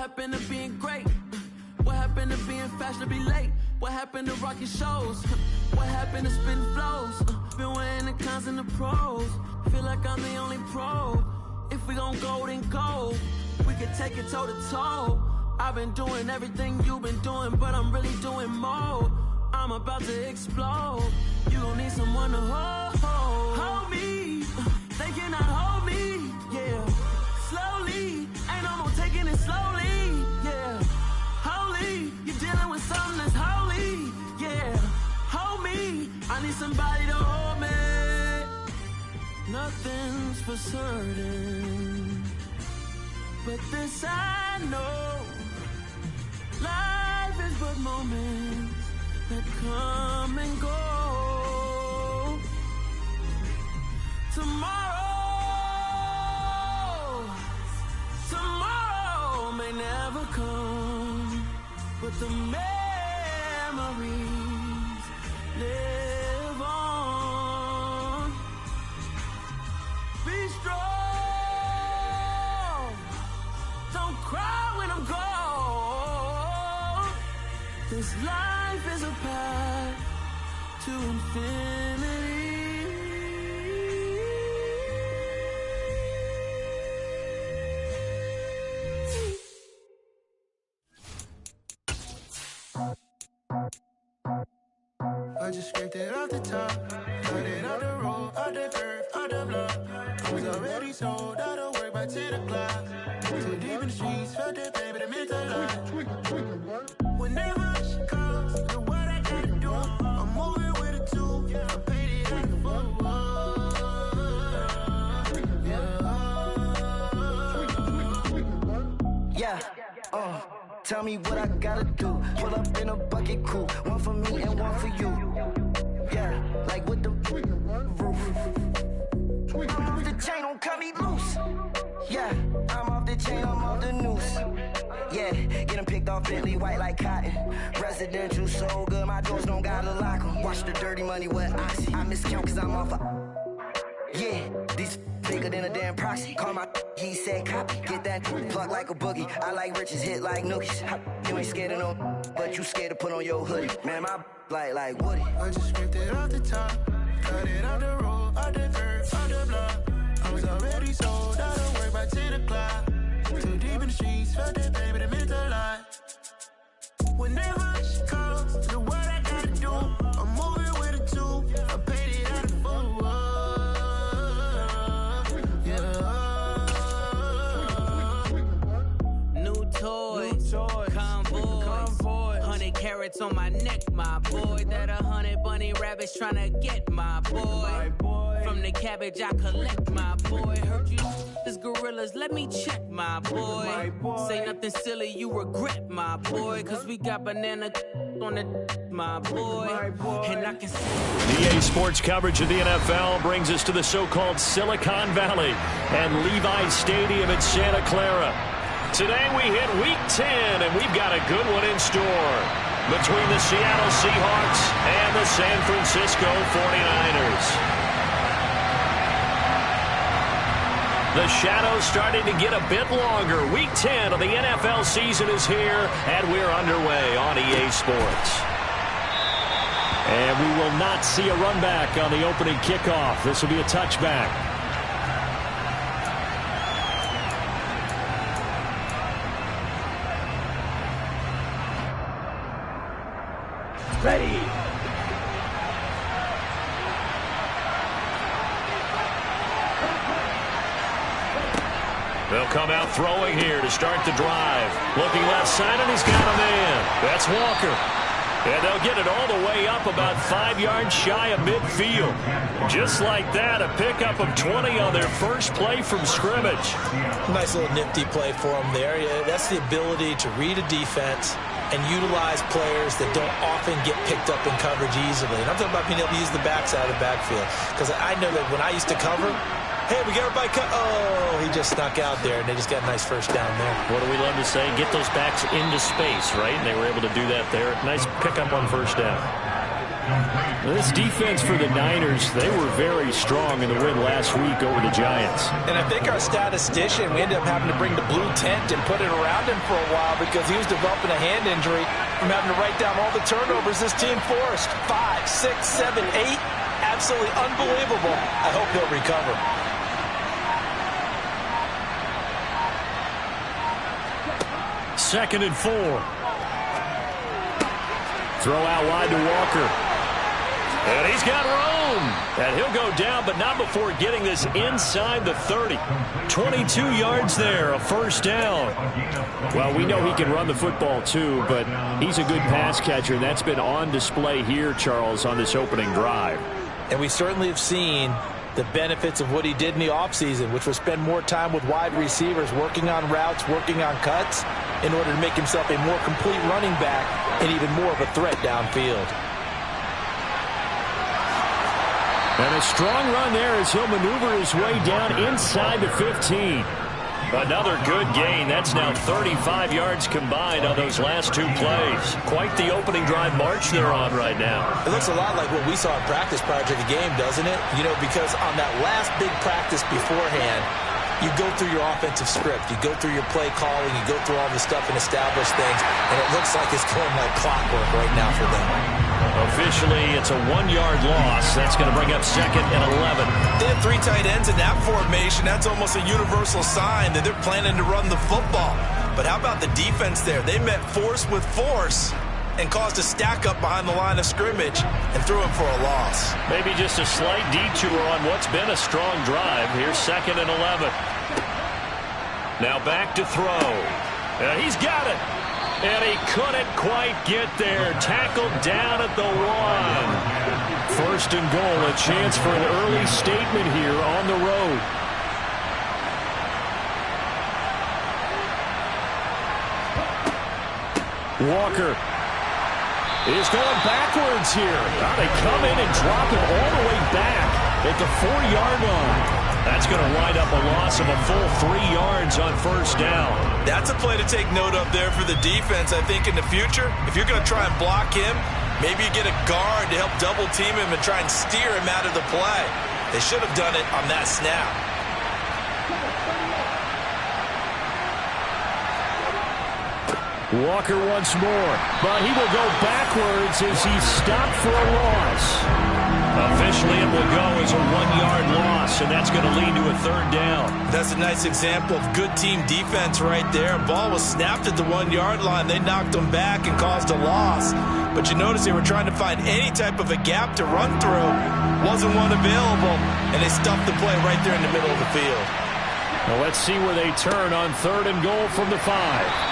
happened to being great? What happened to being fashionably late? What happened to rocking shows? What happened to spitting flows? Been weighing the cons and the pros. Feel like I'm the only pro. If we gon' go, then go. We can take it toe to toe. I've been doing everything you've been doing, but I'm really doing more. I'm about to explode. You gon' need someone to hold me. They cannot hold me, yeah. Slowly, ain't no more taking it slowly, yeah. Holy, you're dealing with something that's holy, yeah. Hold me, I need somebody to hold me. Nothing's for certain, but this I know. Life is but moments that come and go. Tomorrow may never come, but the memories live on. Be strong, don't cry when I'm gone. This life is a path to infinity. I just scraped it off the top, cut it out the road, out the curve, out the block. I was already sold, out of work by 10 o'clock. Too deep in the streets, felt that baby, that meant a lot. Whenever she calls, do what I gotta do. I'm moving with a two, I paid it out the book. Yeah, tell me what I gotta do. Pull up in a bucket crew, one for me and one for you. Yeah, like with the roof. I'm off the chain, don't cut me loose. Yeah, I'm off the chain, I'm off the noose. Yeah, getting picked off Bentley white like cotton. Residential so good, my doors don't gotta lock 'em. Watch the dirty money with oxy. I miscount cause I'm off a... Yeah, these bigger than a damn proxy. Call my he said copy. Get that plug like a boogie. I like riches, hit like nookies. You ain't scared of no, but you scared to put on your hoodie. Man, my like Woody. I just scraped it off the top, cut it out the road, out the curve, out the block. I was already sold, out of work by 10 o'clock. Too deep in the streets, felt that baby, that meant a lot. Whenever she calls, do what I gotta do. I'm moving with a two, I paid it out the book. New toys, convoy, 100 carats on my neck, my boy. That 100 bunny rabbits tryna get my boy. From the cabbage I collect, my boy. Heard you this gorillas, let me check, my boy. Say nothing silly, you regret, my boy. Cause we got banana on the my boy. And I can see EA Sports coverage of the NFL brings us to the so-called Silicon Valley and Levi's Stadium in Santa Clara. Today we hit Week 10, and we've got a good one in store between the Seattle Seahawks and the San Francisco 49ers. The shadow's starting to get a bit longer. Week 10 of the NFL season is here, and we're underway on EA Sports. And we will not see a run back on the opening kickoff. This will be a touchback. Ready. They'll come out throwing here to start the drive. Looking left side, and he's got a man. That's Walker. And they'll get it all the way up about 5 yards shy of midfield. Just like that, a pickup of 20 on their first play from scrimmage. Nice little nifty play for them there. Yeah, that's the ability to read a defense and utilize players that don't often get picked up in coverage easily. And I'm talking about being able to use the backside of the backfield. Because I know that when I used to cover, hey, we got everybody cut. Oh, he just snuck out there, and they just got a nice first down there. What do we love to say? Get those backs into space, right? And they were able to do that there. Nice pickup on first down. This defense for the Niners, they were very strong in the win last week over the Giants. And I think our statistician, we ended up having to bring the blue tent and put it around him for a while because he was developing a hand injury from having to write down all the turnovers this team forced. 5, 6, 7, 8. Absolutely unbelievable. I hope he'll recover. Second and 4. Throw out wide to Walker. And he's got room. And he'll go down, but not before getting this inside the 30. 22 yards there, a first down. Well, we know he can run the football too, but he's a good pass catcher. And that's been on display here, Charles, on this opening drive. And we certainly have seen the benefits of what he did in the offseason, which was spend more time with wide receivers, working on routes, working on cuts, in order to make himself a more complete running back and even more of a threat downfield. And a strong run there as he'll maneuver his way down inside the 15. Another good gain. That's now 35 yards combined on those last two plays. Quite the opening drive march they're on right now. It looks a lot like what we saw in practice prior to the game, doesn't it? You know, because on that last big practice beforehand, you go through your offensive script. You go through your play calling. You go through all the stuff and establish things. And it looks like it's going like clockwork right now for them. Officially, it's a 1-yard loss. That's going to bring up 2nd and 11. They have 3 tight ends in that formation. That's almost a universal sign that they're planning to run the football. But how about the defense there? They met force with force and caused a stack up behind the line of scrimmage and threw him for a loss. Maybe just a slight detour on what's been a strong drive. Here's 2nd and 11. Now back to throw. He's got it. And he couldn't quite get there. Tackled down at the 1. 1st and goal. A chance for an early statement here on the road. Walker is going backwards here. Now they come in and drop him all the way back at the 4-yard line. That's going to wind up a loss of a full 3 yards on 1st down. That's a play to take note of there for the defense, I think, in the future. If you're going to try and block him, maybe you get a guard to help double team him and try and steer him out of the play. They should have done it on that snap. Walker once more, but he will go backwards as he stopped for a loss. Officially, it will go as a 1-yard loss, and that's going to lead to a 3rd down. That's a nice example of good team defense right there. Ball was snapped at the 1-yard line. They knocked him back and caused a loss. But you notice they were trying to find any type of a gap to run through. Wasn't one available, and they stuffed the play right there in the middle of the field. Well, let's see where they turn on 3rd and goal from the 5.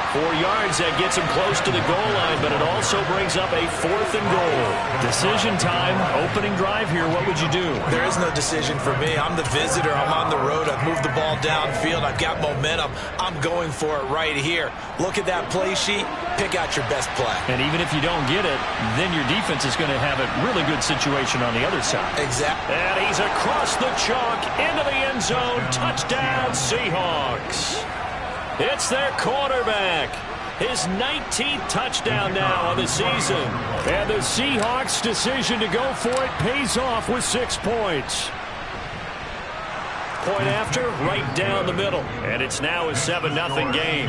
4 yards, that gets him close to the goal line, but it also brings up a 4th and goal. Decision time, opening drive here. What would you do? There is no decision for me. I'm the visitor. I'm on the road. I've moved the ball downfield. I've got momentum. I'm going for it right here. Look at that play sheet. Pick out your best play. And even if you don't get it, then your defense is going to have a really good situation on the other side. Exactly. And he's across the chalk into the end zone. Touchdown, Seahawks. It's their quarterback. His 19th touchdown now on the season. And the Seahawks' decision to go for it pays off with 6 points. Point after, right down the middle. And it's now a 7-0 game.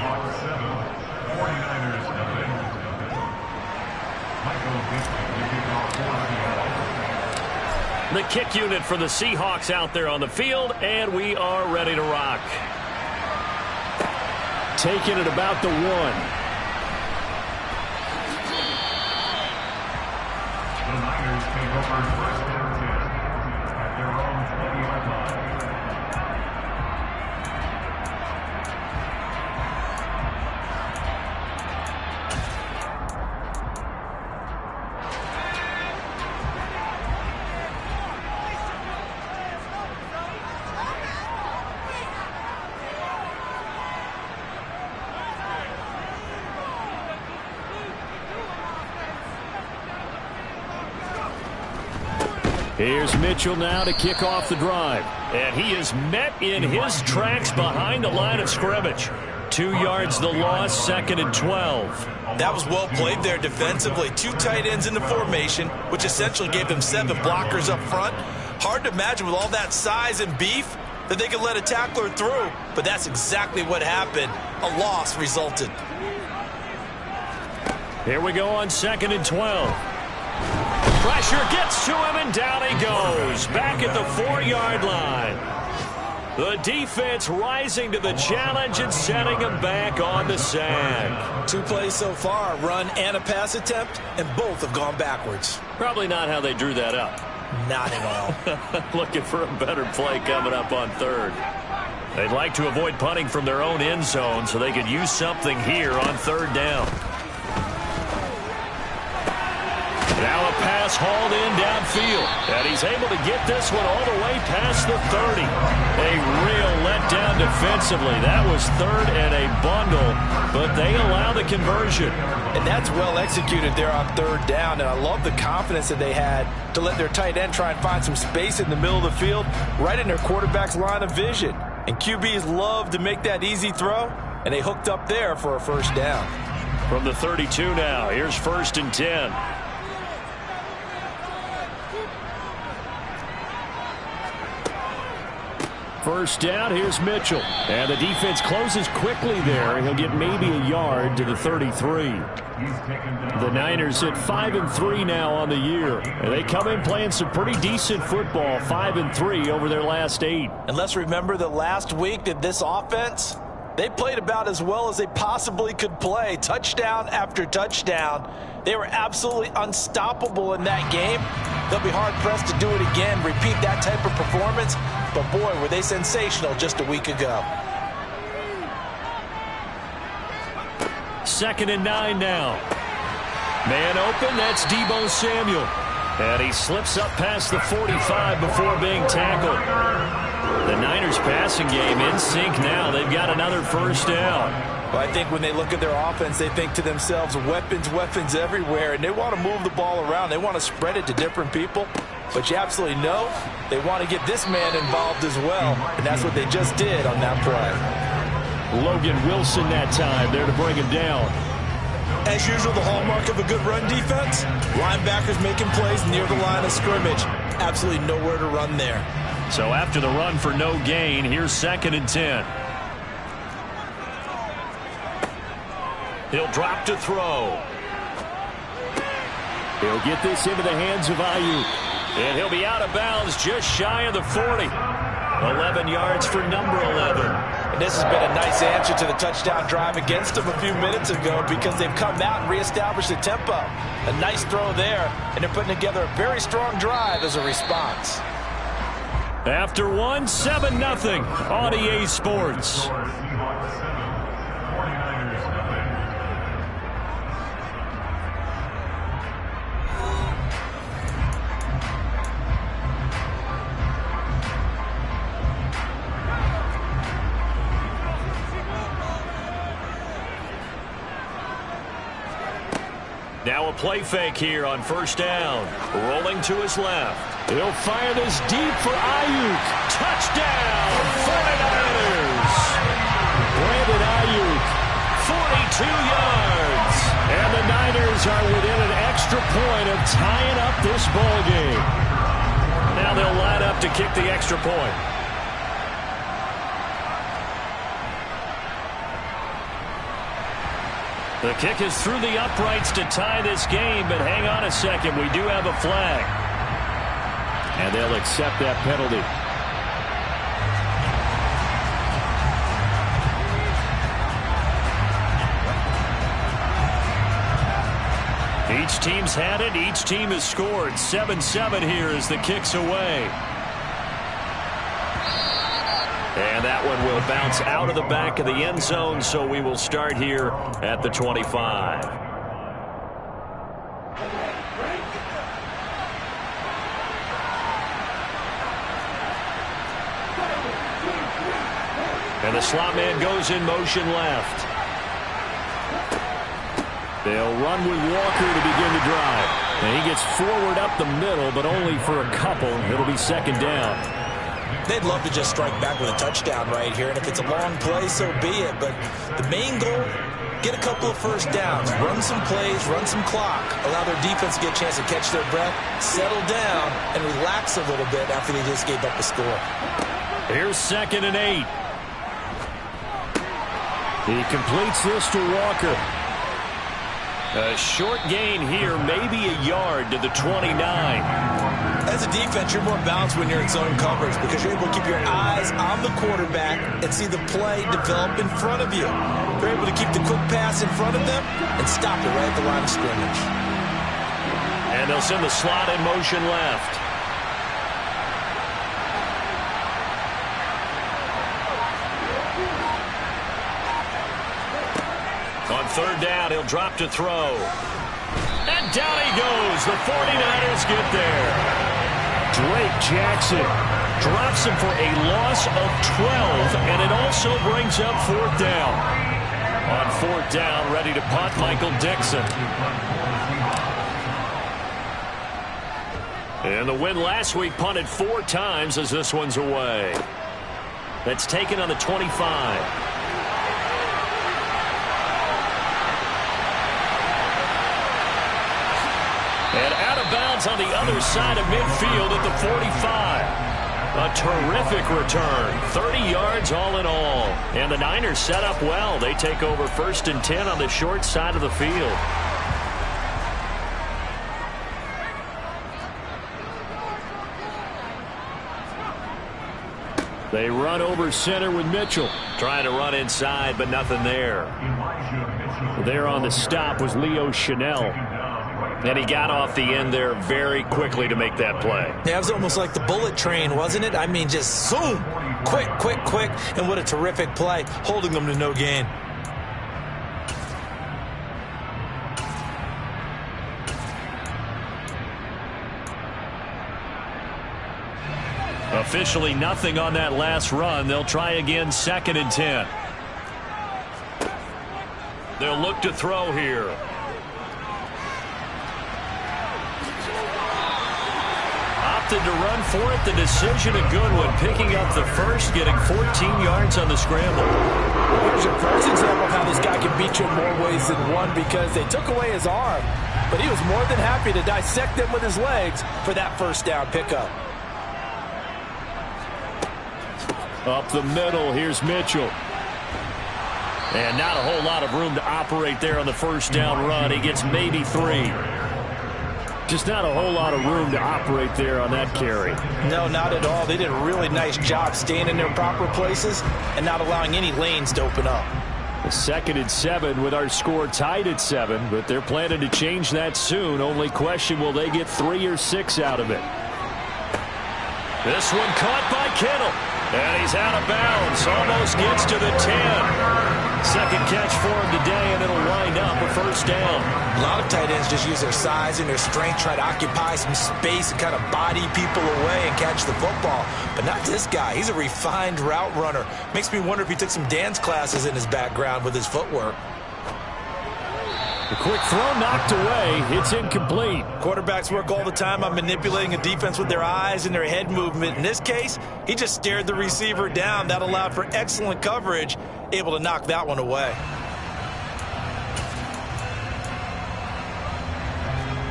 The kick unit for the Seahawks out there on the field, and we are ready to rock. Taking it about the 1. The Niners take over 1st and 10 at their own 20-yard line. Here's Mitchell now to kick off the drive. And he is met in his tracks behind the line of scrimmage. 2 yards the loss, 2nd and 12. That was well played there defensively. 2 tight ends in the formation, which essentially gave them 7 blockers up front. Hard to imagine with all that size and beef that they could let a tackler through, but that's exactly what happened. A loss resulted. Here we go on 2nd and 12. Pressure gets to him, and down he goes. Back at the 4-yard line. The defense rising to the challenge and setting him back on the sack. 2 plays so far, a run and a pass attempt, and both have gone backwards. Probably not how they drew that up. Not at all. Looking for a better play coming up on 3rd. They'd like to avoid punting from their own end zone so they could use something here on 3rd down. Now a pass hauled in downfield, and he's able to get this one all the way past the 30. A real letdown defensively. That was 3rd and a bundle, but they allow the conversion. And that's well executed there on 3rd down, and I love the confidence that they had to let their tight end try and find some space in the middle of the field, right in their quarterback's line of vision. And QBs love to make that easy throw, and they hooked up there for a 1st down. From the 32 now, here's 1st and 10. First down, here's Mitchell. And the defense closes quickly there. He'll get maybe a yard to the 33. The Niners at 5-3 now on the year. And they come in playing some pretty decent football, 5-3 over their last 8. And let's remember that last week that this offense, they played about as well as they possibly could play. Touchdown after touchdown. They were absolutely unstoppable in that game. They'll be hard-pressed to do it again, repeat that type of performance. But, boy, were they sensational just a week ago. 2nd and 9 now. Man open, that's Deebo Samuel. And he slips up past the 45 before being tackled. The Niners passing game in sync now. They've got another 1st down. Well, I think when they look at their offense, they think to themselves, weapons, weapons everywhere, and they want to move the ball around. They want to spread it to different people. But you absolutely know they want to get this man involved as well, and that's what they just did on that play. Logan Wilson that time there to bring him down. As usual, the hallmark of a good run defense, linebackers making plays near the line of scrimmage. Absolutely nowhere to run there. So after the run for no gain, here's 2nd and 10. He'll drop to throw. He'll get this into the hands of Ayuk. And he'll be out of bounds just shy of the 40. 11 yards for number 11. And this has been a nice answer to the touchdown drive against them a few minutes ago because they've come out and reestablished the tempo. A nice throw there, and they're putting together a very strong drive as a response. After one, 7-0 on EA Sports. Now a play fake here on 1st down. Rolling to his left. He'll fire this deep for Ayuk. Touchdown, 49ers. Brandon Ayuk, 42 yards. And the Niners are within an extra point of tying up this ball game. Now they'll line up to kick the extra point. The kick is through the uprights to tie this game, but hang on a second. We do have a flag. And they'll accept that penalty. Each team's had it. Each team has scored. 7-7 here as the kick's away. And that one will bounce out of the back of the end zone, so we will start here at the 25. And the slot man goes in motion left. They'll run with Walker to begin the drive. And he gets forward up the middle, but only for a couple. It'll be 2nd down. They'd love to just strike back with a touchdown right here, and if it's a long play, so be it. But the main goal, get a couple of first downs, run some plays, run some clock, allow their defense to get a chance to catch their breath, settle down, and relax a little bit after they just gave up a score. Here's 2nd and 8. He completes this to Walker. A short gain here, maybe a yard to the 29. As a defense, you're more balanced when you're in zone coverage because you're able to keep your eyes on the quarterback and see the play develop in front of you. You're able to keep the quick pass in front of them and stop it right at the line of scrimmage. And they'll send the slot in motion left. On 3rd down, he'll drop to throw. And down he goes. The 49ers get there. Drake Jackson drops him for a loss of 12, and it also brings up 4th down. On 4th down, ready to punt, Michael Dixon. And the win last week punted 4 times as this one's away. That's taken on the 25. And out of bounds on the other side of midfield at the 45. A terrific return. 30 yards all in all. And the Niners set up well. They take over 1st and 10 on the short side of the field. They run over center with Mitchell. Trying to run inside, but nothing there. There on the stop was Leo Chanel. And he got off the end there very quickly to make that play. Yeah, it was almost like the bullet train, wasn't it? I mean, just zoom. Quick, quick, quick. And what a terrific play, holding them to no gain. Officially nothing on that last run. They'll try again 2nd and 10. They'll look to throw here. Opted to run for it. The decision a good one. Picking up the first, getting 14 yards on the scramble. Here's your first example of how this guy can beat you in more ways than one because they took away his arm, but he was more than happy to dissect them with his legs for that 1st down pickup. Up the middle, here's Mitchell. And not a whole lot of room to operate there on the 1st down run. He gets maybe 3. Just not a whole lot of room to operate there on that carry. No, not at all. They did a really nice job staying in their proper places and not allowing any lanes to open up. 2nd and 7 with our score tied at 7, but they're planning to change that soon. Only question, will they get 3 or 6 out of it? This one caught by Kittle. And he's out of bounds. Almost gets to the 10. 2nd catch for him today, and it'll wind up a 1st down. A lot of tight ends just use their size and their strength, try to occupy some space and kind of body people away and catch the football. But not this guy. He's a refined route runner. Makes me wonder if he took some dance classes in his background with his footwork. The quick throw knocked away. It's incomplete. Quarterbacks work all the time on manipulating a defense with their eyes and their head movement. In this case, he just stared the receiver down. That allowed for excellent coverage, able to knock that one away.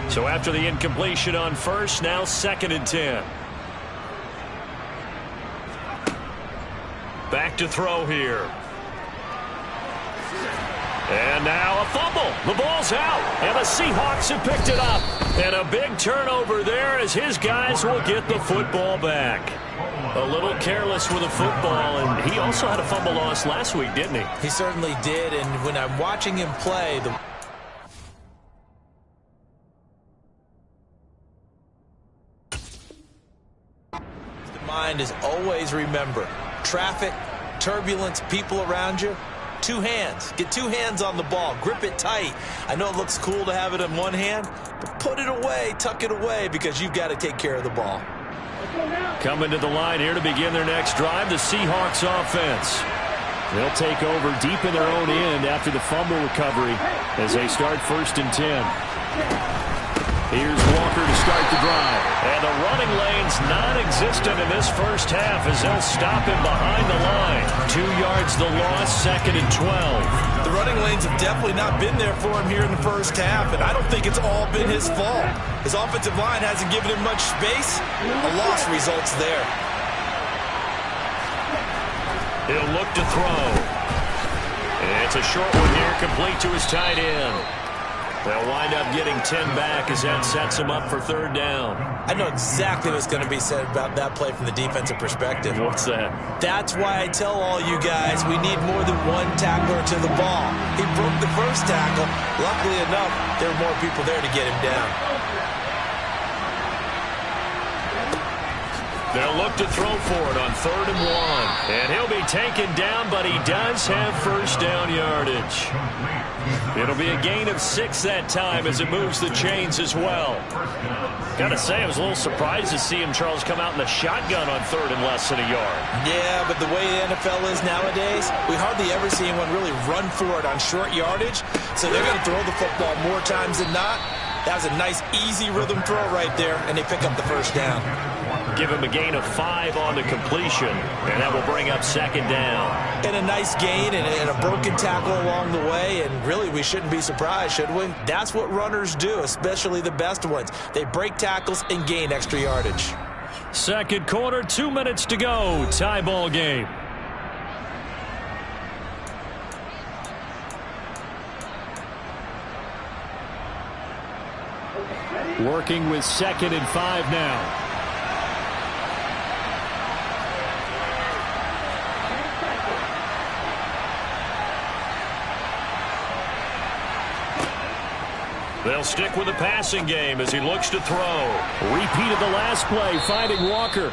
So after the incompletion on 1st, now 2nd and 10. Back to throw here. And now a fumble. The ball's out, and the Seahawks have picked it up. And a big turnover there as his guys will get the football back. A little careless with the football, and he also had a fumble loss last week, didn't he? He certainly did, and when I'm watching him play, the mind is always remember. Traffic, turbulence, people around you. 2 hands. Get 2 hands on the ball. Grip it tight. I know it looks cool to have it in one hand, but put it away, tuck it away, because you've got to take care of the ball. Coming to the line here to begin their next drive, the Seahawks offense. They'll take over deep in their own end after the fumble recovery as they start 1st and 10. Here's Walker to start the drive. And the running lane's non-existent in this first half as they'll stop him behind the line. 2 yards the loss, 2nd and 12. The running lanes have definitely not been there for him here in the first half, and I don't think it's all been his fault. His offensive line hasn't given him much space. A loss results there. He'll look to throw. It's a short one here, complete to his tight end. They'll wind up getting 10 back as that sets him up for 3rd down. I know exactly what's going to be said about that play from the defensive perspective. What's that? That's why I tell all you guys we need more than one tackler to the ball. He broke the first tackle. Luckily enough, there were more people there to get him down. They'll look to throw for it on 3rd and 1. And he'll be taken down, but he does have first down yardage. It'll be a gain of 6 that time as it moves the chains as well. Got to say, I was a little surprised to see him, Charles, come out in the shotgun on 3rd and less than a yard. Yeah, but the way the NFL is nowadays, we hardly ever see anyone really run for it on short yardage. So they're going to throw the football more times than not. That was a nice, easy rhythm throw right there, and they pick up the first down. Give him a gain of 5 on the completion, and that will bring up 2nd down. And a nice gain and a broken tackle along the way, and really we shouldn't be surprised, should we? That's what runners do, especially the best ones. They break tackles and gain extra yardage. 2nd quarter, 2 minutes to go. Tie ball game. Working with 2nd and 5 now. They'll stick with the passing game as he looks to throw. Repeated the last play, finding Walker.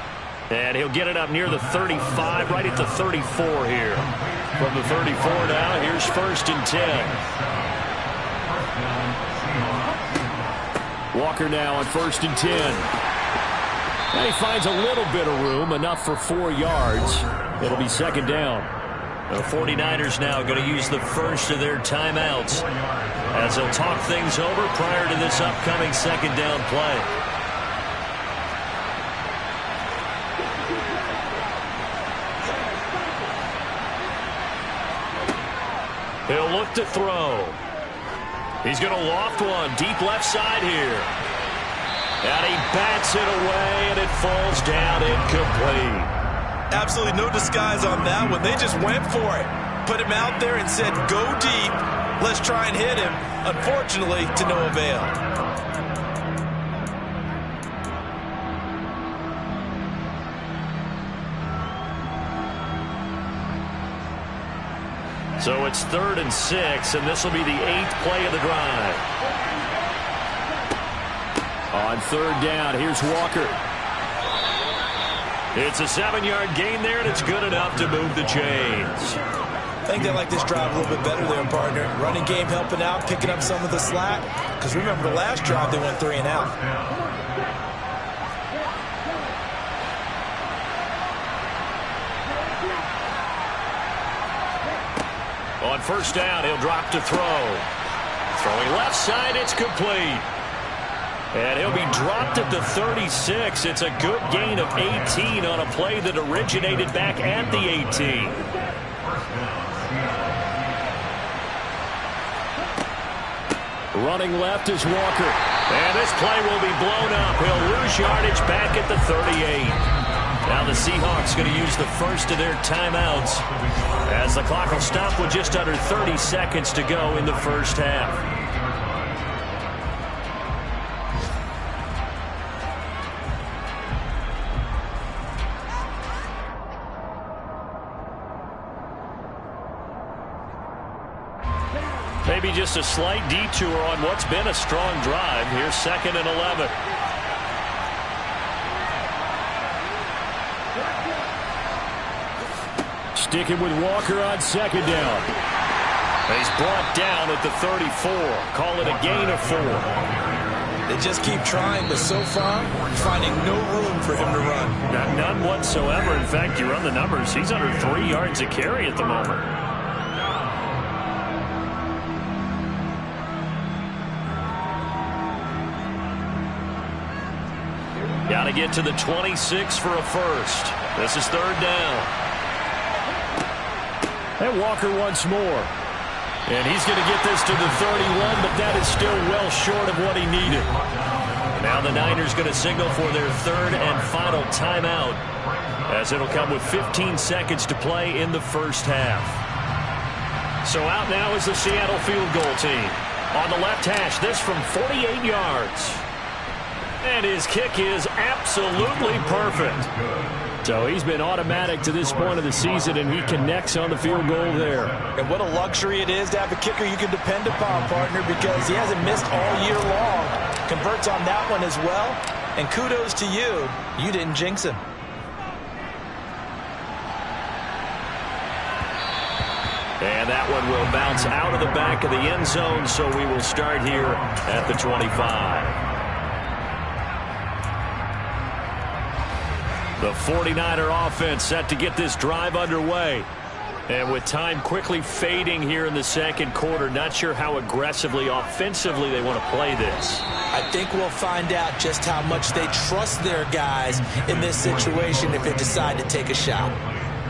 And he'll get it up near the 35, right at the 34 here. From the 34 now, here's 1st and 10. Walker now on 1st and 10. And he finds a little bit of room, enough for 4 yards. It'll be 2nd down. The 49ers now going to use the first of their timeouts as they'll talk things over prior to this upcoming 2nd down play. He'll look to throw. He's going to loft one deep left side here. And he bats it away, and it falls down incomplete. Absolutely no disguise on that one. They just went for it. Put him out there and said, go deep. Let's try and hit him. Unfortunately, to no avail. So it's 3rd and 6, and this will be the 8th play of the drive. On 3rd down, here's Walker. It's a 7-yard gain there, and it's good enough to move the chains. I think they like this drive a little bit better there, partner. Running game helping out, picking up some of the slack. Because remember, the last drive, they went 3 and out. On 1st down, he'll drop to throw. Throwing left side, it's complete. And he'll be dropped at the 36. It's a good gain of 18 on a play that originated back at the 18. Running left is Walker. And this play will be blown up. He'll lose yardage back at the 38. Now the Seahawks going to use the first of their timeouts as the clock will stop with just under 30 seconds to go in the first half. Maybe just a slight detour on what's been a strong drive. Here's 2nd and 11. Sticking with Walker on 2nd down. He's brought down at the 34. Call it a gain of 4. They just keep trying, but so far, finding no room for him to run. None whatsoever. In fact, you run the numbers. He's under 3 yards a carry at the moment. Got to get to the 26 for a first. This is third down. And Walker once more. And he's going to get this to the 31, but that is still well short of what he needed. Now the Niners going to signal for their third and final timeout, as it'll come with 15 seconds to play in the first half. So out now is the Seattle field goal team. On the left hash, this from 48 yards. And his kick is absolutely perfect. So he's been automatic to this point of the season, and he connects on the field goal there. And what a luxury it is to have a kicker you can depend upon, partner, because he hasn't missed all year long. Converts on that one as well. And kudos to you. You didn't jinx him. And that one will bounce out of the back of the end zone, so we will start here at the 25. The 49er offense set to get this drive underway. And with time quickly fading here in the second quarter, not sure how aggressively, offensively they want to play this. I think we'll find out just how much they trust their guys in this situation if they decide to take a shot.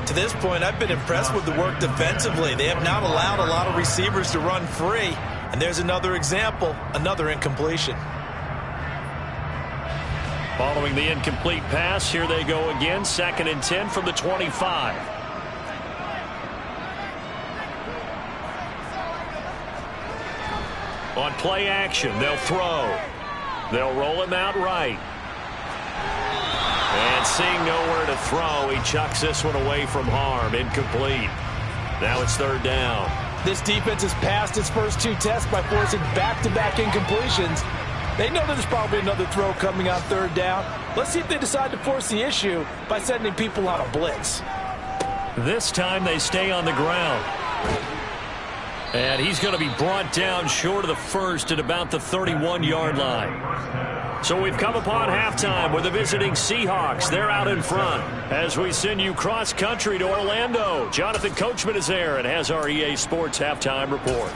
To this point, I've been impressed with the work defensively. They have not allowed a lot of receivers to run free. And there's another example, another incompletion. Following the incomplete pass, here they go again. 2nd and 10 from the 25. On play action, they'll throw. They'll roll him out right. And seeing nowhere to throw, he chucks this one away from harm. Incomplete. Now it's third down. This defense has passed its first 2 tests by forcing back-to-back incompletions. They know there's probably another throw coming on third down. Let's see if they decide to force the issue by sending people on a blitz. This time they stay on the ground. And he's going to be brought down short of the first at about the 31-yard line. So we've come upon halftime with the visiting Seahawks. They're out in front as we send you cross-country to Orlando. Jonathan Coachman is there and has our EA Sports halftime report.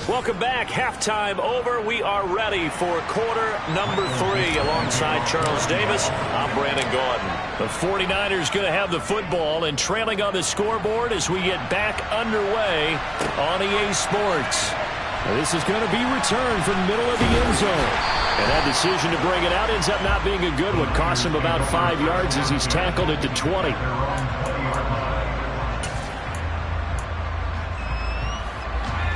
Welcome back. Halftime over. We are ready for quarter number 3 alongside Charles Davis. I'm Brandon Gordon. The 49ers going to have the football and trailing on the scoreboard as we get back underway on EA Sports. Now, this is going to be returned from the middle of the end zone. And that decision to bring it out ends up not being a good one. Costs him about 5 yards as he's tackled it to 20.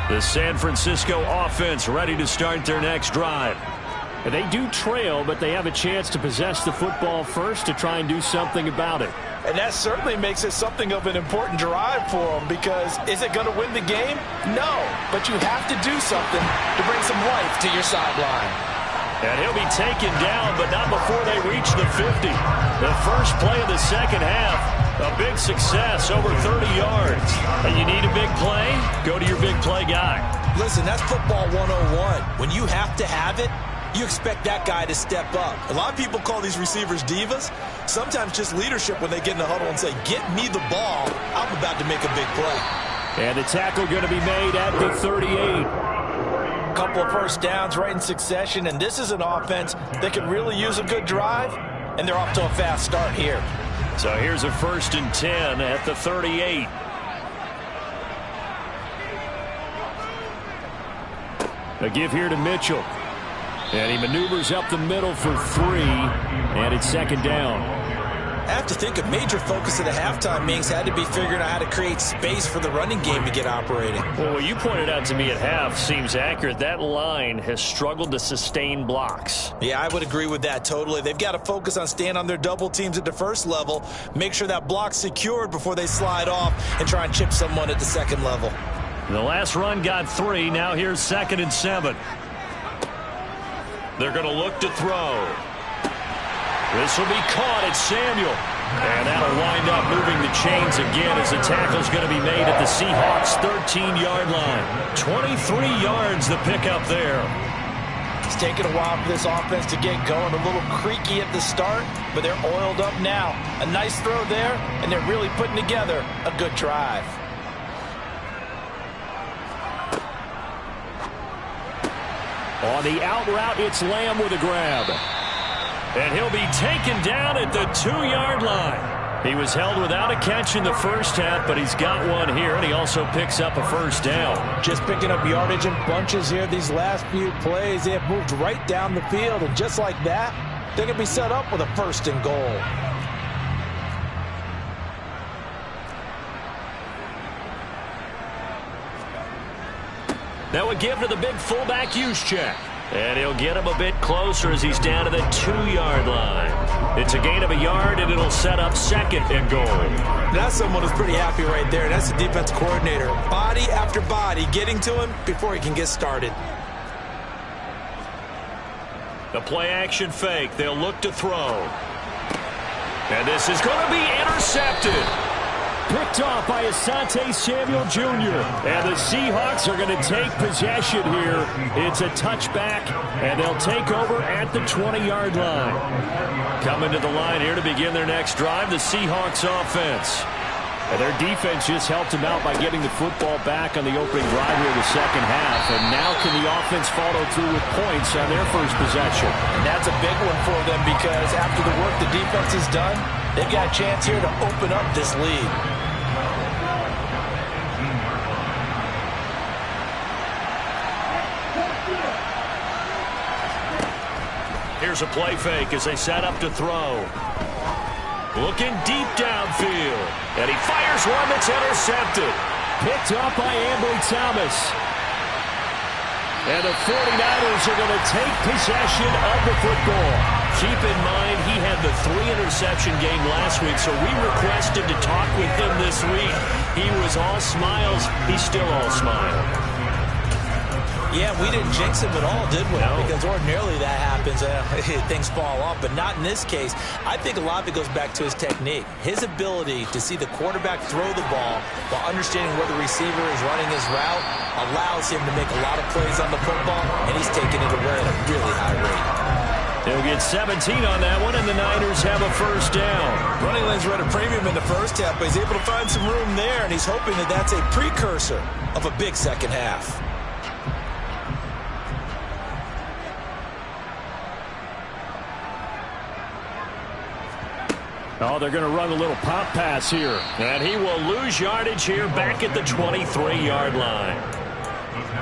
The San Francisco offense ready to start their next drive. And they do trail, but they have a chance to possess the football first to try and do something about it. And that certainly makes it something of an important drive for them, because is it going to win the game? No, but you have to do something to bring some life to your sideline. And he'll be taken down, but not before they reach the 50. The first play of the second half, a big success, over 30 yards. And you need a big play? Go to your big play guy. Listen, that's football 101. When you have to have it, you expect that guy to step up. A lot of people call these receivers divas. Sometimes just leadership when they get in the huddle and say, get me the ball. I'm about to make a big play. And the tackle going to be made at the 38. Couple of first downs right in succession, and this is an offense that could really use a good drive, and they're off to a fast start here. So here's a 1st and 10 at the 38. A give here to Mitchell. And he maneuvers up the middle for 3, and it's 2nd down. I have to think a major focus of the halftime meetings had to be figuring out how to create space for the running game to get operating. Well, what you pointed out to me at half seems accurate. That line has struggled to sustain blocks. Yeah, I would agree with that totally. They've got to focus on staying on their double teams at the first level, make sure that block's secured before they slide off and try and chip someone at the second level. The last run got 3. Now here's 2nd and 7. They're going to look to throw. This will be caught at Samuel. And that'll wind up moving the chains again as the tackle's going to be made at the Seahawks' 13-yard line. 23 yards the pickup there. It's taken a while for this offense to get going. A little creaky at the start, but they're oiled up now. A nice throw there, and they're really putting together a good drive. On the out route, it's Lamb with a grab. And he'll be taken down at the 2-yard line. He was held without a catch in the first half, but he's got one here, and he also picks up a first down. Just picking up yardage in bunches here these last few plays. They have moved right down the field, and just like that, they're going to be set up with a 1st and goal. That would give to the big fullback use check. And he'll get him a bit closer as he's down to the 2-yard line. It's a gain of a yard, and it'll set up 2nd and goal. That's someone who's pretty happy right there. That's the defense coordinator. Body after body getting to him before he can get started. The play-action fake. They'll look to throw. And this is going to be intercepted. Picked off by Asante Samuel Jr. And the Seahawks are going to take possession here. It's a touchback, and they'll take over at the 20-yard line. Coming to the line here to begin their next drive, the Seahawks offense. And their defense just helped them out by getting the football back on the opening drive here in the second half. And now can the offense follow through with points on their first possession? And that's a big one for them because after the work the defense has done, they've got a chance here to open up this lead. Here's a play fake as they set up to throw. Looking deep downfield. And he fires one that's intercepted. Picked up by Ambry Thomas. And the 49ers are going to take possession of the football. Keep in mind, he had the 3-interception game last week, so we requested to talk with him this week. He was all smiles. He's still all smile. Yeah, we didn't jinx him at all, did we? No. Because ordinarily that happens. Things fall off, but not in this case. I think a lot of it goes back to his technique. His ability to see the quarterback throw the ball while understanding where the receiver is running his route allows him to make a lot of plays on the football, and he's taking it away at a really high rate. They'll get 17 on that one, and the Niners have a first down. Running lanes were at a premium in the first half, but he's able to find some room there, and he's hoping that that's a precursor of a big second half. Oh, they're going to run a little pop pass here. And he will lose yardage here back at the 23-yard line.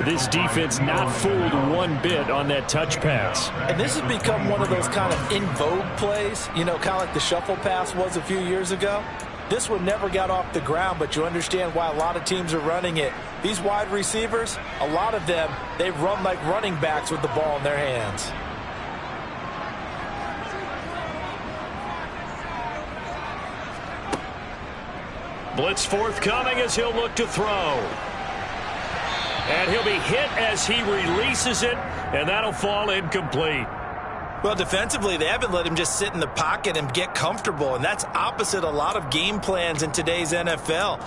This defense not fooled one bit on that touch pass. And this has become one of those kind of in vogue plays, you know, kind of like the shuffle pass was a few years ago. This one never got off the ground, but you understand why a lot of teams are running it. These wide receivers, a lot of them, they run like running backs with the ball in their hands. Blitz forthcoming as he'll look to throw. And he'll be hit as he releases it, and that'll fall incomplete. Well, defensively, they haven't let him just sit in the pocket and get comfortable, and that's opposite a lot of game plans in today's NFL.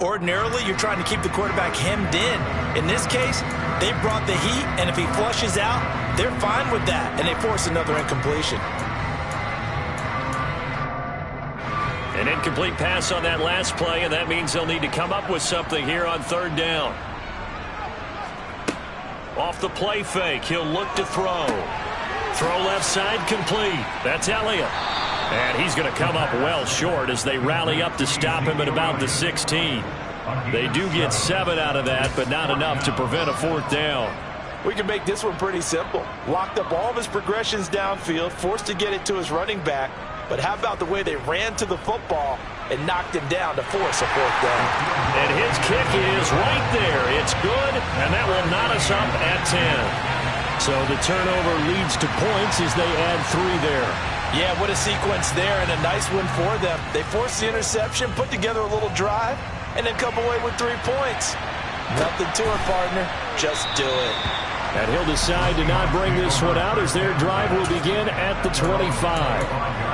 Ordinarily, you're trying to keep the quarterback hemmed in. In this case, they brought the heat, and if he flushes out, they're fine with that, and they force another incompletion. An incomplete pass on that last play, and that means they'll need to come up with something here on third down. Off the play fake, he'll look to throw. Throw left side complete. That's Elliott. And he's going to come up well short as they rally up to stop him at about the 16. They do get 7 out of that, but not enough to prevent a fourth down. We can make this one pretty simple. Locked up all of his progressions downfield, forced to get it to his running back. But how about the way they ran to the football and knocked him down to force a fourth down? And his kick is right there. It's good, and that will knot us up at 10. So the turnover leads to points as they add 3 there. Yeah, what a sequence there, and a nice one for them. They forced the interception, put together a little drive, and then come away with 3 points. Nothing to it, partner. Just do it. And he'll decide to not bring this one out as their drive will begin at the 25.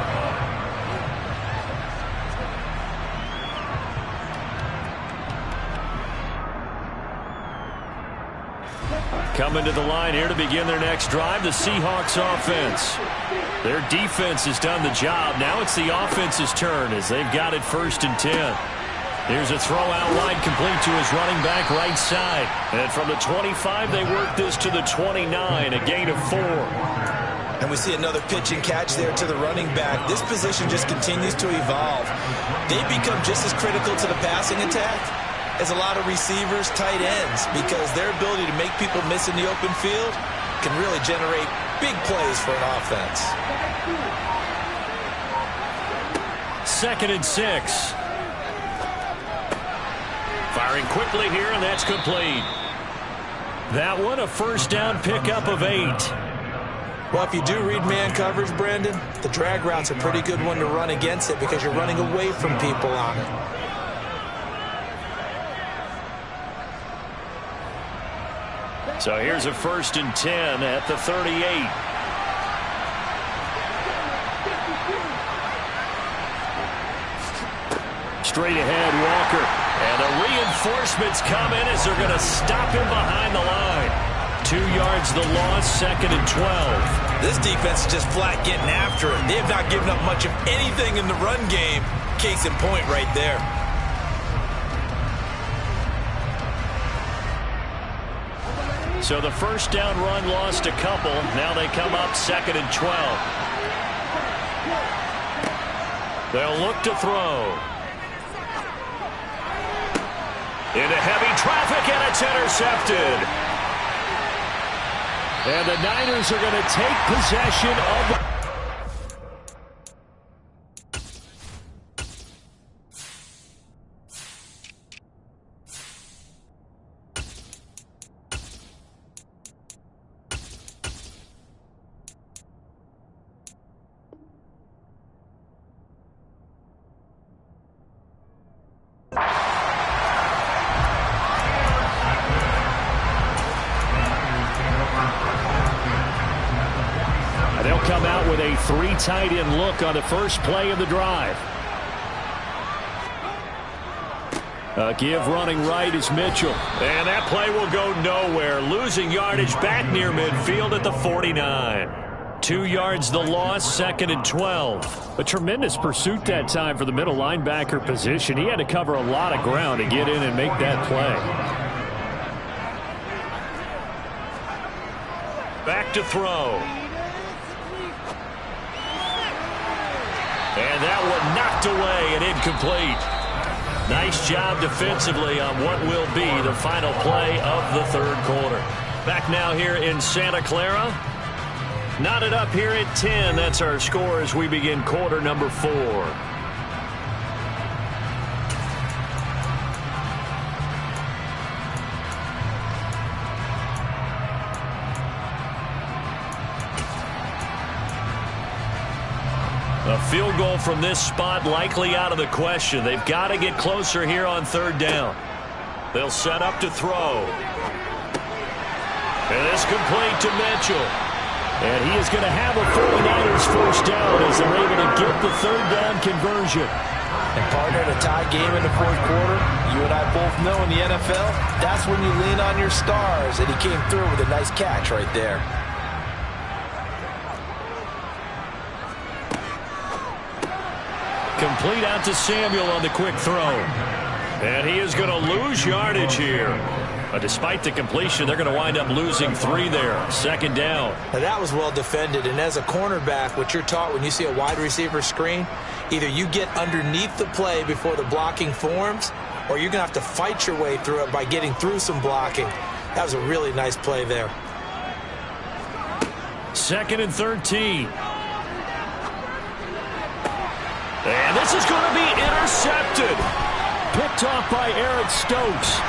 Coming to the line here to begin their next drive, the Seahawks offense. Their defense has done the job. Now it's the offense's turn as they've got it 1st and 10. Here's a throw out wide, complete to his running back right side. And from the 25, they work this to the 29, a gain of 4. And we see another pitch and catch there to the running back. This position just continues to evolve. They become just as critical to the passing attack as a lot of receivers, tight ends, because their ability to make people miss in the open field can really generate big plays for an offense. 2nd and 6. Firing quickly here, and that's complete. That one, a first down pickup of 8. Well, if you do read man coverage, Brandon, the drag route's a pretty good one to run against it because you're running away from people on it. So here's a 1st and 10 at the 38. Straight ahead, Walker. And the reinforcements come in as they're going to stop him behind the line. 2 yards the loss, 2nd and 12. This defense is just flat getting after it. They have not given up much of anything in the run game. Case in point right there. So the first down run lost a couple. Now they come up 2nd and 12. They'll look to throw. Into heavy traffic, and it's intercepted. And the Niners are going to take possession of the... They'll come out with a 3 tight end look on the first play of the drive. A give running right is Mitchell. And that play will go nowhere. Losing yardage back near midfield at the 49. 2 yards the loss, 2nd and 12. A tremendous pursuit that time for the middle linebacker position. He had to cover a lot of ground to get in and make that play. Back to throw. And that one knocked away and incomplete. Nice job defensively on what will be the final play of the 3rd quarter. Back now here in Santa Clara. Knotted up here at 10. That's our score as we begin quarter number 4. A field goal from this spot likely out of the question. They've got to get closer here on 3rd down. They'll set up to throw. And it's complete to Mitchell. And he is going to have a 49ers first down as they're able to get the 3rd down conversion. And partner, in a tie game in the 4th quarter, you and I both know in the NFL, that's when you lean on your stars. And he came through with a nice catch right there. Complete out to Samuel on the quick throw. And he is going to lose yardage here. But despite the completion, they're going to wind up losing 3 there. 2nd down. Now that was well defended. And as a cornerback, what you're taught when you see a wide receiver screen, either you get underneath the play before the blocking forms, or you're going to have to fight your way through it by getting through some blocking. That was a really nice play there. 2nd and 13. And this is going to be intercepted. Picked off by Eric Stokes.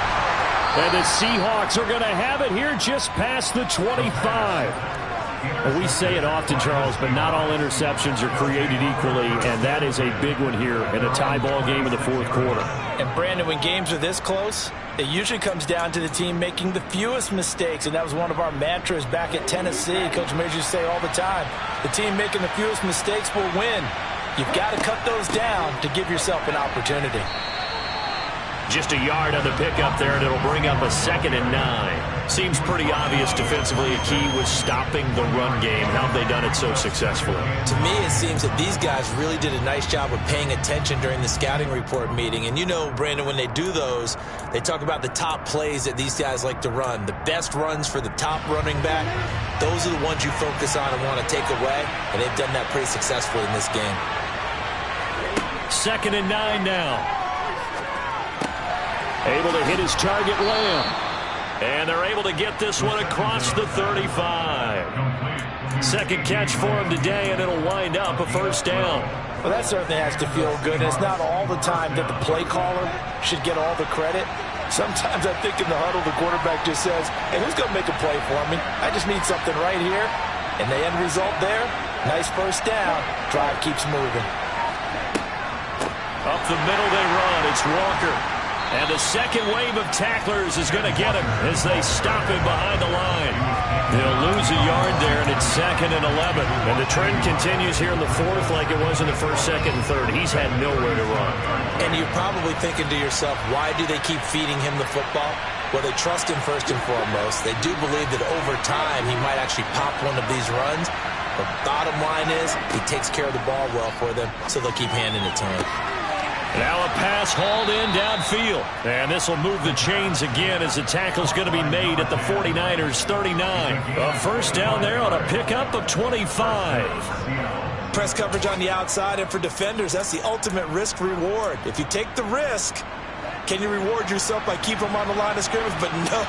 And the Seahawks are going to have it here just past the 25. Well, we say it often, Charles, but not all interceptions are created equally, and that is a big one here in a tie ball game in the 4th quarter. And, Brandon, when games are this close, it usually comes down to the team making the fewest mistakes, and that was one of our mantras back at Tennessee. Coach Majors used to say all the time, the team making the fewest mistakes will win. You've got to cut those down to give yourself an opportunity. Just a yard on the pickup there, and it'll bring up a 2nd and 9. Seems pretty obvious defensively a key was stopping the run game. How have they done it so successfully? To me, it seems that these guys really did a nice job of paying attention during the scouting report meeting. And you know, Brandon, when they do those, they talk about the top plays that these guys like to run. The best runs for the top running back, those are the ones you focus on and want to take away. And they've done that pretty successfully in this game. 2nd and 9 now. Able to hit his target, Lamb. And they're able to get this one across the 35. Second catch for him today, and it'll wind up a 1st down. Well, that certainly has to feel good. And it's not all the time that the play caller should get all the credit. Sometimes I think in the huddle, the quarterback just says, hey, who's going to make a play for me? I just need something right here. And the end result there, nice 1st down. Drive keeps moving. Up the middle they run. It's Walker. And the second wave of tacklers is going to get him as they stop him behind the line. They'll lose a yard there, and it's 2nd and 11. And the trend continues here in the 4th like it was in the 1st, 2nd, and 3rd. He's had nowhere to run. And you're probably thinking to yourself, why do they keep feeding him the football? Well, they trust him first and foremost. They do believe that over time he might actually pop one of these runs. But bottom line is he takes care of the ball well for them, so they'll keep handing it to him. Now a pass hauled in downfield. And this will move the chains again as the tackle's going to be made at the 49ers 39. A 1st down there on a pickup of 25. Press coverage on the outside, and for defenders, that's the ultimate risk-reward. If you take the risk, can you reward yourself by keeping them on the line of scrimmage? But no,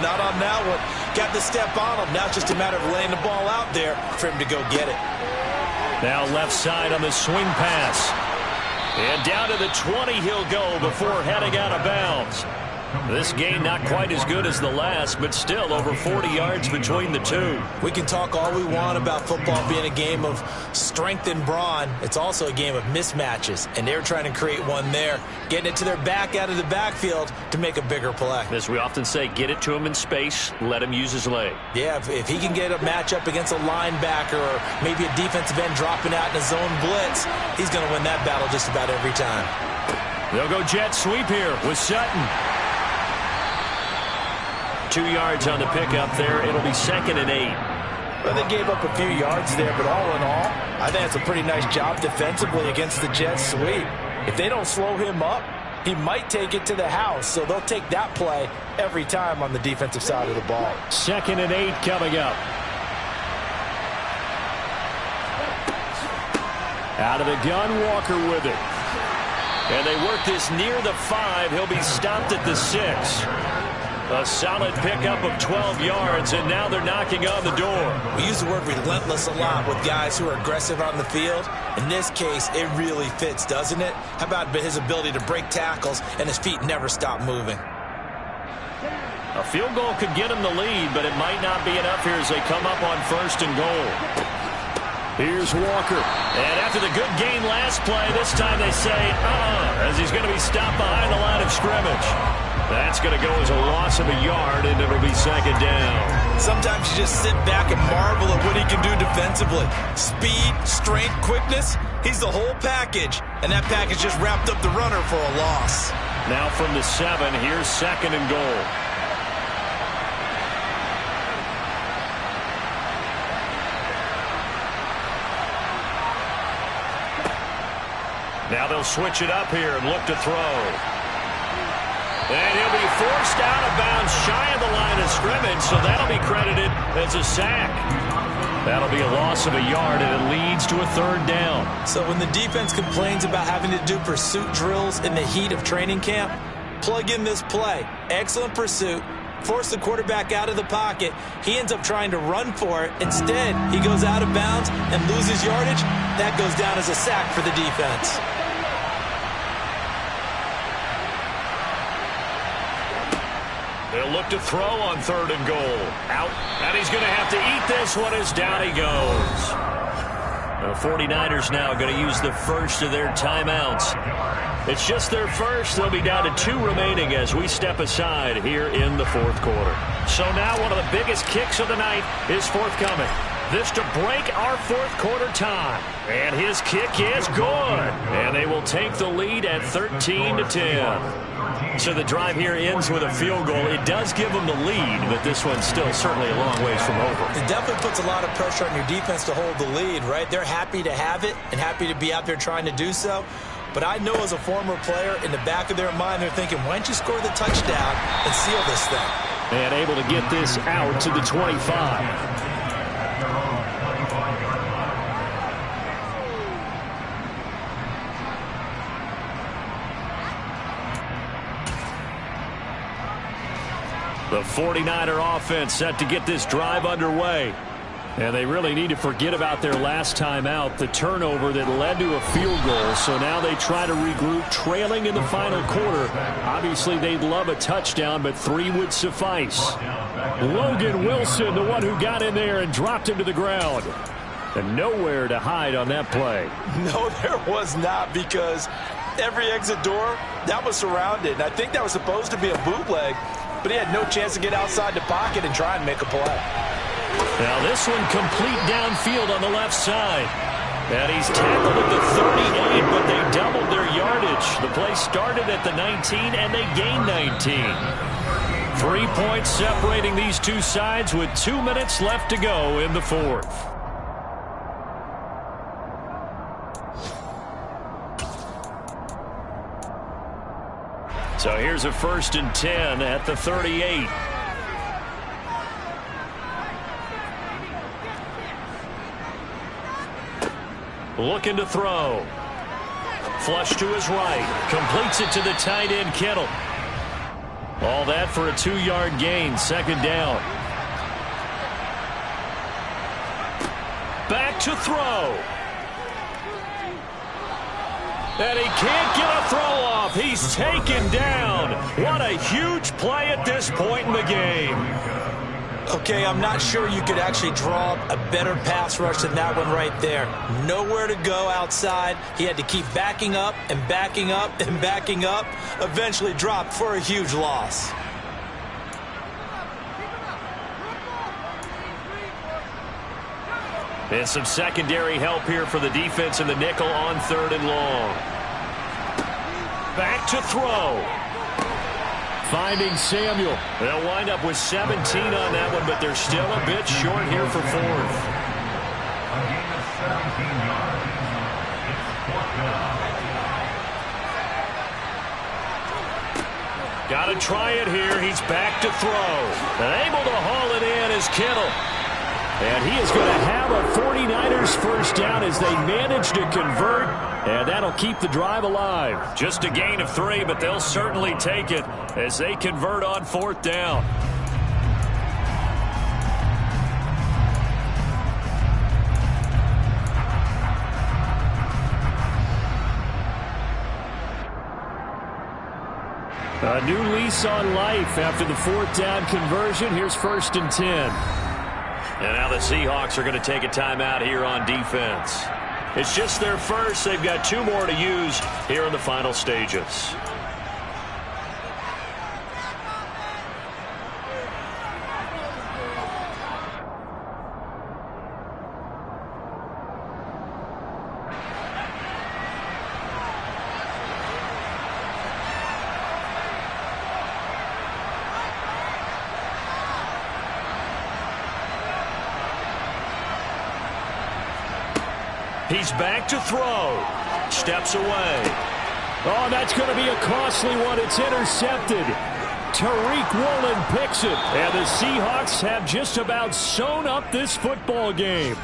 not on that one. Got the step on him. Now it's just a matter of laying the ball out there for him to go get it. Now left side on the swing pass. And down to the 20 he'll go before heading out of bounds. This game not quite as good as the last, but still over 40 yards between the two. We can talk all we want about football being a game of strength and brawn. It's also a game of mismatches, and they're trying to create one there, getting it to their back out of the backfield to make a bigger play. As we often say, get it to him in space, let him use his leg. Yeah, if he can get a matchup against a linebacker or maybe a defensive end dropping out in a zone blitz, he's going to win that battle just about every time. They'll go jet sweep here with Sutton. 2 yards on the pickup there. It'll be 2nd and 8. Well, they gave up a few yards there, but all in all, I think it's a pretty nice job defensively against the jet sweep. If they don't slow him up, he might take it to the house, so they'll take that play every time on the defensive side of the ball. 2nd and 8 coming up. Out of the gun, Walker with it. And they work this near the 5. He'll be stopped at the 6. A solid pickup of 12 yards, and now they're knocking on the door. We use the word relentless a lot with guys who are aggressive on the field. In this case, it really fits, doesn't it? How about his ability to break tackles and his feet never stop moving? A field goal could get him the lead, but it might not be enough here as they come up on 1st and goal. Here's Walker. And after the good game last play, this time they say, as he's going to be stopped behind the line of scrimmage. That's going to go as a loss of a yard, and it'll be 2nd down. Sometimes you just sit back and marvel at what he can do defensively. Speed, strength, quickness, he's the whole package. And that package just wrapped up the runner for a loss. Now from the 7, here's 2nd and goal. Now they'll switch it up here and look to throw. And he'll be forced out of bounds shy of the line of scrimmage, so that'll be credited as a sack. That'll be a loss of a yard, and it leads to a 3rd down. So when the defense complains about having to do pursuit drills in the heat of training camp, plug in this play. Excellent pursuit. Force the quarterback out of the pocket. He ends up trying to run for it. Instead, he goes out of bounds and loses yardage. That goes down as a sack for the defense. They'll look to throw on 3rd and goal. Out. And he's going to have to eat this one as down he goes. The 49ers now going to use the first of their timeouts. It's just their first. They'll be down to 2 remaining as we step aside here in the 4th quarter. So now one of the biggest kicks of the night is forthcoming. This to break our fourth quarter time. And his kick is good. And they will take the lead at 13-10. So the drive here ends with a field goal. It does give them the lead, but this one's still certainly a long ways from over. It definitely puts a lot of pressure on your defense to hold the lead, right? They're happy to have it and happy to be out there trying to do so. But I know as a former player, in the back of their mind, they're thinking, why don't you score the touchdown and seal this thing? And able to get this out to the 25. The 49er offense set to get this drive underway. And they really need to forget about their last time out, the turnover that led to a field goal. So now they try to regroup, trailing in the final quarter. Obviously, they'd love a touchdown, but 3 would suffice. Logan Wilson, the one who got in there and dropped him to the ground. And nowhere to hide on that play. No, there was not, because every exit door, that was surrounded. And I think that was supposed to be a bootleg, but he had no chance to get outside the pocket and try and make a play. Now this one complete downfield on the left side. And he's tackled at the 38, but they doubled their yardage. The play started at the 19, and they gained 19. 3 points separating these two sides with 2 minutes left to go in the fourth. So here's a 1st and 10 at the 38. Looking to throw. Flush to his right. Completes it to the tight end, Kittle. All that for a 2-yard gain. 2nd down. Back to throw. And he can't get a throw off. He's taken down. What a huge play at this point in the game. Okay, I'm not sure you could actually draw a better pass rush than that one right there. Nowhere to go outside. He had to keep backing up and backing up and backing up. Eventually dropped for a huge loss. And some secondary help here for the defense in the nickel on 3rd and long. Back to throw. Finding Samuel. They'll wind up with 17 on that one, but they're still a bit short here for 4th. A gain of 17 yards. It's 4th down. Got to try it here. He's back to throw. And able to haul it in is Kittle. And he is going to have a 49ers first down as they manage to convert. And that'll keep the drive alive. Just a gain of 3, but they'll certainly take it as they convert on 4th down. A new lease on life after the 4th down conversion. Here's 1st and 10. And now the Seahawks are going to take a timeout here on defense. It's just their first. They've got 2 more to use here in the final stages. He's back to throw. Steps away. Oh, that's going to be a costly one. It's intercepted. Tariq Woolen picks it. And the Seahawks have just about sewn up this football game.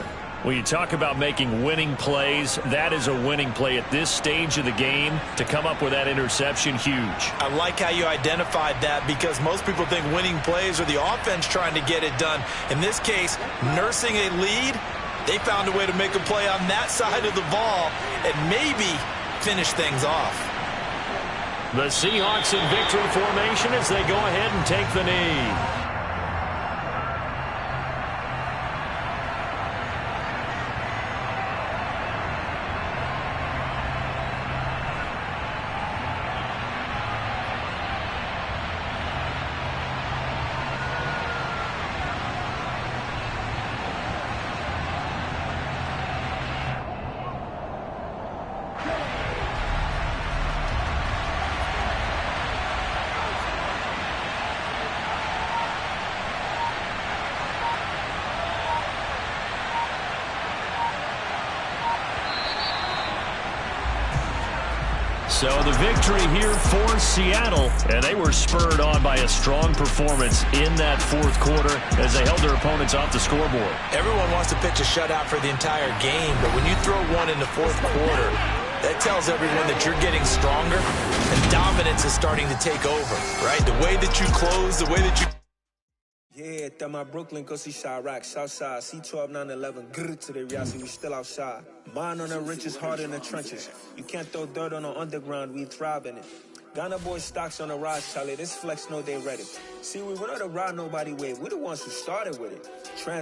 When you talk about making winning plays, that is a winning play at this stage of the game. To come up with that interception, huge. I like how you identified that, because most people think winning plays are the offense trying to get it done. In this case, nursing a lead, they found a way to make a play on that side of the ball and maybe finish things off. The Seahawks in victory formation as they go ahead and take the knee. So the victory here for Seattle, and they were spurred on by a strong performance in that fourth quarter as they held their opponents off the scoreboard. Everyone wants to pitch a shutout for the entire game, but when you throw one in the fourth quarter, that tells everyone that you're getting stronger and dominance is starting to take over, right? The way that you close, the way that you... Yeah, that my Brooklyn, go see Chirac, Southside, C12, 911, grrr to the Riasi, we still outside. Mine on the riches, heart in the trenches. You can't throw dirt on the underground, we thrive in it. Ghana boys stocks on the rise, Charlie, this flex know they ready. See, we wouldn't ride nobody with, we the ones who started with it.